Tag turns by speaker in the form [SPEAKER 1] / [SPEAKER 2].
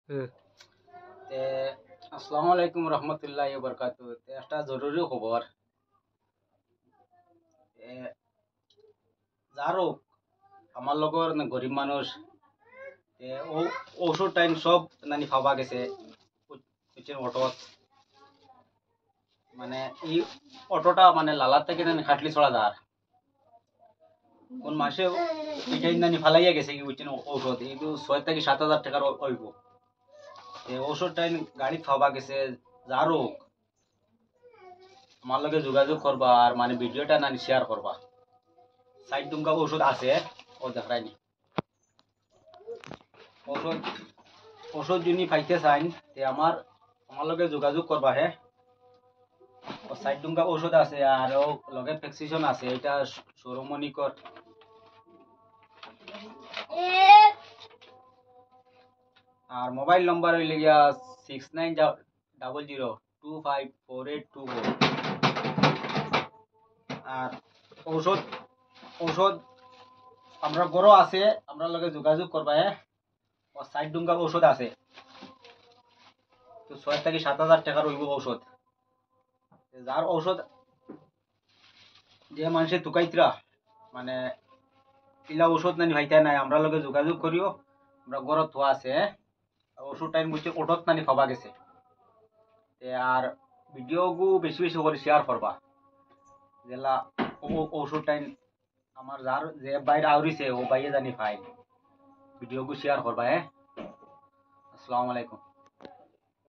[SPEAKER 1] হুম।
[SPEAKER 2] তে আসসালামু আলাইকুম রহমতুল্লাহি ওয়া বারাকাতুহু। একটা জরুরি খবর। এ, যারও আমার লগর গরিব মানুষ ও ঔষধ টাইম সব নানি খাওয়া গেছে বুঝছেন অটোত। মানে এই অটোটা মানে লালার থেকে নানি খাটলি ছড়া যার কোন মাসে এটাই নানি ফালাইয়া গেছে কি বুঝছেন ঔষধ এই 6 থেকে 7 হাজার টাকার হইব। ঔষধ টাইম গাড়ি খাওয়া গেছে যারও আমার লগে যোগাযোগ করবা আর মানে ভিডিওটা নানি শেয়ার করবা। সাইড দুমকা ওষুধ আছে ও দেখায়নি ওষুধ ওষুধ যিনি পাইতে চাইন তে আমার লগে যোগাযোগ করবা হে। ও সাইড দুমকা ওষুধ আছে আর ও লগে প্রেসক্রিপশন আছে এটা সৌরমণিকর। আর মোবাইল নম্বর হইলে গিয়া 6900254824। আর ঔষধ ঔষধ আমরা গরো আছে আমরা লগে যোগাযোগ করবা হে। ও সাইড দুমকা ঔষধ আছে তো 6 থেকে 7 হাজার টাকার হইব ঔষধ। যার ঔষধ যে মানুষের তুকাইতরা মানে ইলা ওষুধ নানি ভাইতে নাই আমরা লগে যোগাযোগ করিও আমরা গরত থোয়া আছে ওষুধ টাইম বুঝছে ওটত নানি খাবা গেছে। আর ভিডিও গু বেশি বেশি করে শেয়ার করবা যেলা ওষুধ টাইম আমার যার যে বাইরে আউরিছে ও বাইয়ে জানি ভাই ভিডিও গু শেয়ার করবা। আসসালামু আলাইকুম।